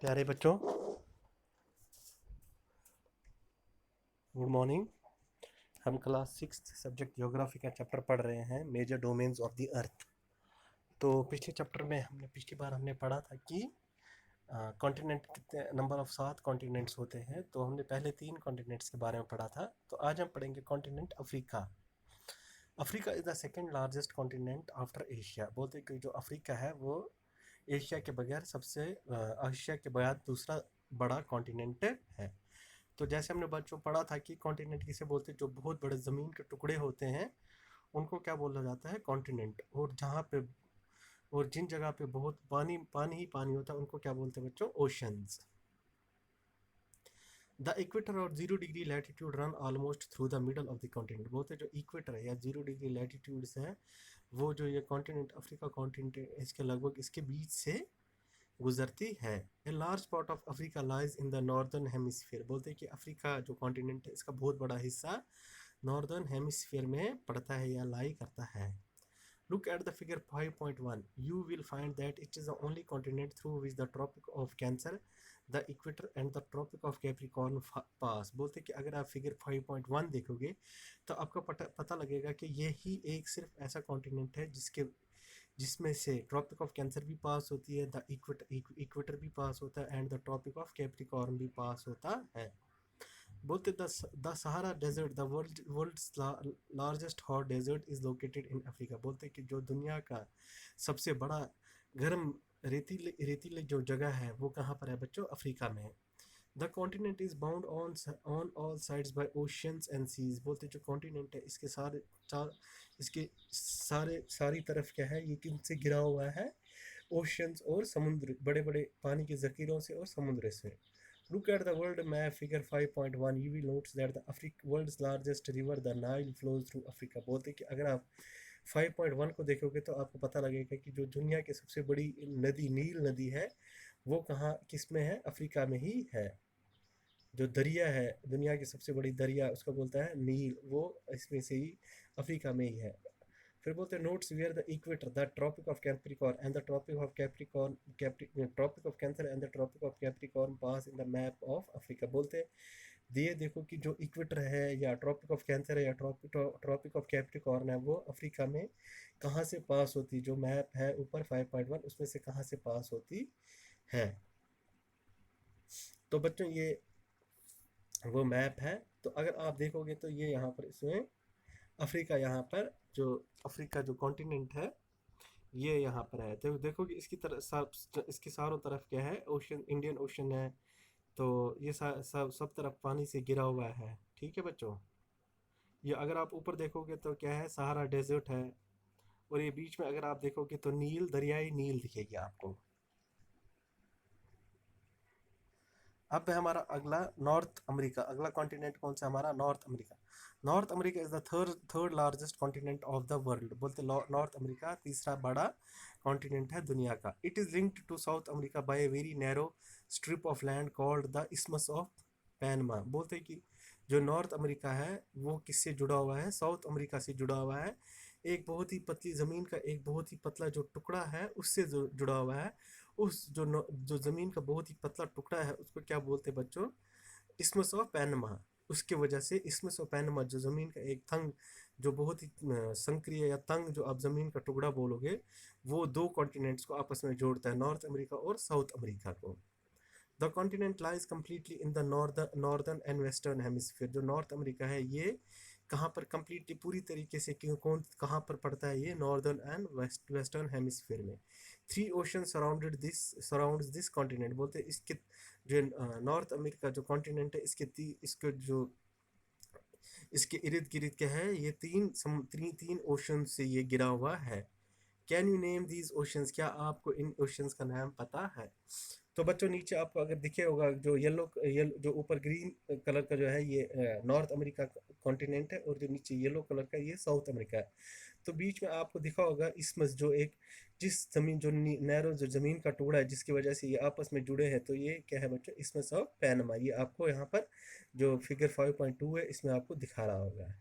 प्यारे बच्चों, good morning. हम क्लास 6 सब्जेक्ट ज्योग्राफी का चैप्टर पढ़ रहे हैं, major domains of the earth. तो पिछले चैप्टर में पिछली बार हमने पढ़ा था कि कॉन्टिनेंट कितने नंबर ऑफ 7 कॉन्टिनेंट्स होते हैं। तो हमने पहले 3 कॉन्टिनेंट्स के बारे में पढ़ा था। तो आज हम पढ़ेंगे continent Africa. Africa is the second largest continent after Asia. बोलते हैं कि जो अफ्रीका है वो एशिया के बगैर एशिया के बाद दूसरा बड़ा कॉन्टिनेंट है। तो जैसे हमने बच्चों पढ़ा था कि कॉन्टिनेंट किसे बोलते हैं, जो बहुत बड़े ज़मीन के टुकड़े होते हैं उनको क्या बोला जाता है, कॉन्टिनेंट। और जिन जगह पे बहुत पानी पानी ही पानी होता है उनको क्या बोलते हैं बच्चों, ओशंस। द इक्वेटर और 0 degree latitude run almost through the middle of the continent. बोलते हैं जो इक्वेटर है या 0 डिग्री लैटिट्यूड्स है वो जो ये कॉन्टिनेंट अफ्रीका कॉन्टिनेंट इसके लगभग इसके बीच से गुजरती है। A large part of Africa lies in the northern hemisphere. बोलते हैं कि अफ्रीका जो कॉन्टिनेंट है इसका बहुत बड़ा हिस्सा नॉर्दर्न हेमिस्फीयर में पड़ता है या लाई करता है। Look at the figure 5.1. You will find that it is the only continent through which the Tropic of Cancer, the Equator and the Tropic of Capricorn pass. बोलते हैं कि अगर आप फिगर 5.1 देखोगे तो आपको पता लगेगा कि ये ही एक सिर्फ ऐसा कॉन्टिनेंट है जिसमें से ट्रॉपिक ऑफ कैंसर भी पास होती है, द इक्वेटर भी पास होता है and the tropic of Capricorn भी पास होता है। बोलते the Sahara desert, the world's largest hot desert is located in Africa. बोलते कि जो दुनिया का सबसे बड़ा गर्म रेतीले रेतीले जो जगह है वो कहाँ पर है बच्चों, अफ्रीका में। The continent is bound on all sides by oceans and seas. बोलते जो कॉन्टिनेंट है इसके सारी तरफ क्या है, ये किनसे घिरा हुआ है, ओशियंस और समुद्र, बड़े बड़े पानी के जखीरों से और समुद्र से। Look at the world map figure 5.1. You will notice that the world's largest river, the Nile, flows through Africa. बोलते हैं कि अगर आप 5.1 को देखोगे तो आपको पता लगेगा कि जो दुनिया की सबसे बड़ी नदी नील नदी है वो कहाँ किस में है, अफ्रीका में ही है। जो दरिया है दुनिया की सबसे बड़ी दरिया उसको बोलता है नील, वो इसमें से ही अफ्रीका में ही है। फिर बोलते हैं notes where the equator, the tropic of Capricorn and the tropic of Capricorn tropic of Cancer and the tropic of Capricorn pass in the map of Africa. बोलते हैं ये देखो कि जो इक्वेटर है या ट्रॉपिक ऑफ कैंसर है या ट्रॉपिक ऑफ कैप्रिकॉर्न है वो अफ्रीका में कहाँ से पास होती, जो मैप है ऊपर 5.1 उसमें से कहाँ से पास होती है। तो बच्चों ये वो मैप है। तो अगर आप देखोगे तो ये यहाँ पर इसमें अफ्रीका, यहाँ पर जो अफ्रीका जो कॉन्टिनेंट है ये यहाँ पर है। तो देखो कि इसकी तरफ इसके चारों तरफ क्या है, ओशन, इंडियन ओशन है। तो ये सब तरफ पानी से घिरा हुआ है। ठीक है बच्चों, ये अगर आप ऊपर देखोगे तो क्या है, सहारा डेजर्ट है। और ये बीच में अगर आप देखोगे तो नील, दरियाई नील दिखेगी आपको। अब है हमारा अगला नॉर्थ अमेरिका। अगला कॉन्टिनेंट कौन सा हमारा, North America. North America is the third largest continent of the world. बोलते नॉर्थ अमेरिका तीसरा बड़ा कॉन्टिनेंट है दुनिया का। It is linked to South America by a very narrow strip of land called the isthmus of Panama. बोलते कि जो north America है वो किससे जुड़ा हुआ है, साउथ अमेरिका से जुड़ा हुआ है। एक बहुत ही पतली ज़मीन का एक बहुत ही पतला जो टुकड़ा है उससे जुड़ा हुआ है। उस जो ज़मीन का बहुत ही पतला टुकड़ा है उसको क्या बोलते हैं बच्चों, इस्मस ऑफ पैनमा। उसके वजह से इस्मस ऑफ पैनमा जो ज़मीन का एक तंग, जो बहुत ही संक्रिय या तंग जो आप ज़मीन का टुकड़ा बोलोगे, वो दो कॉन्टिनेंट्स को आपस में जोड़ता है, नॉर्थ अमेरिका और साउथ अमेरिका को। The continent lies completely in the northern and western hemisphere. जो नॉर्थ अमेरिका है ये कहाँ पर कम्प्लीटली पूरी तरीके से कहाँ पर पड़ता है, ये नॉर्दर्न एंड वेस्टर्न हेमिस्फीयर में। Three ocean surrounds this continent. बोलते हैं इसके जो नॉर्थ अमेरिका जो कॉन्टिनेंट है इसके जो इसके इर्द गिर्द क्या है, ये तीन ओशन से ये गिरा हुआ है। Can you name these oceans, क्या आपको इन ओशंस का नाम पता है। तो बच्चों नीचे आपको अगर दिखे होगा जो येलो जो ऊपर ग्रीन कलर का जो है ये नॉर्थ अमेरिका कॉन्टिनेंट है और जो नीचे येलो कलर का ये साउथ अमेरिका है। तो बीच में आपको दिखा होगा इसमस, जो एक जिस जमीन जो नैरो जो ज़मीन का टुकड़ा है जिसकी वजह से ये आपस में जुड़े हैं, तो ये क्या है बच्चों, इसमस ऑफ पैनमा। ये आपको यहाँ पर जो फिगर 5.2 है इसमें आपको दिखा रहा होगा।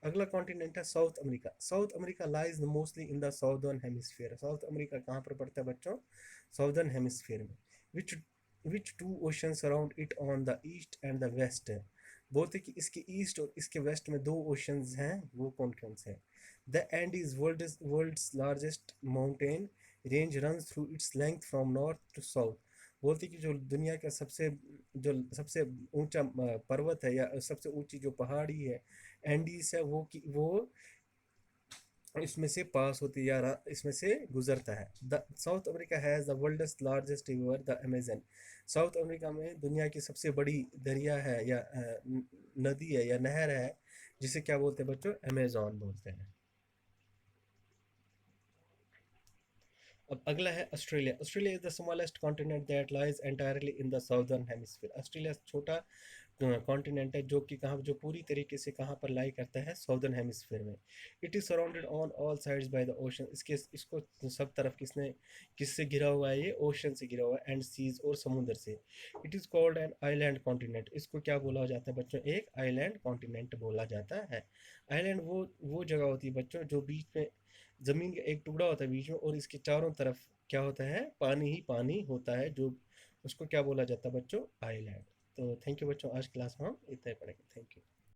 अगला कॉन्टिनेंट है South America. South America lies mostly in the southern hemisphere. South America कहाँ पर पड़ता है बच्चों? साउदर्न हेमिस्फीयर में। Which which two ocean surround it on the east and the west? बोलते कि इसके ईस्ट और इसके वेस्ट में दो ओशंस हैं, वो कौन कौन से हैं? The Andes world's largest mountain range runs through its length from north to south. बोलते कि जो दुनिया का सबसे ऊंचा पर्वत है या सबसे ऊंची जो पहाड़ी है एंडीज है, वो इसमें से पास होती है या इसमें से गुजरता है। The South America has the world's largest river the Amazon. South America में दुनिया की सबसे बड़ी दरिया है या नदी है या नहर है, जिसे क्या बोलते हैं बच्चों? अमेजॉन बोलते हैं। अब अगला है Australia. Australia is the smallest continent that lies entirely in the southern hemisphere. Australia छोटा कॉन्टिनेंट है जो कि कहाँ, जो पूरी तरीके से कहाँ पर लाई करता है? साउदर्न हेमिस्फीयर में। It is surrounded on all sides by the ocean. इसको सब तरफ किससे घिरा हुआ है? ये ओशन से घिरा हुआ है, एंड सीज और समुद्र से। It is called an island continent. इसको क्या बोला जाता है बच्चों? एक आइलैंड कॉन्टिनेंट बोला जाता है। आइलैंड वो जगह होती है बच्चों जो बीच में जमीन का एक टुकड़ा होता है बीच में, और इसके चारों तरफ क्या होता है? पानी ही पानी होता है, जो उसको क्या बोला जाता है बच्चों? आइलैंड। तो थैंक यू बच्चों, आज क्लास में हम इतना ही पढ़ेंगे। Thank you.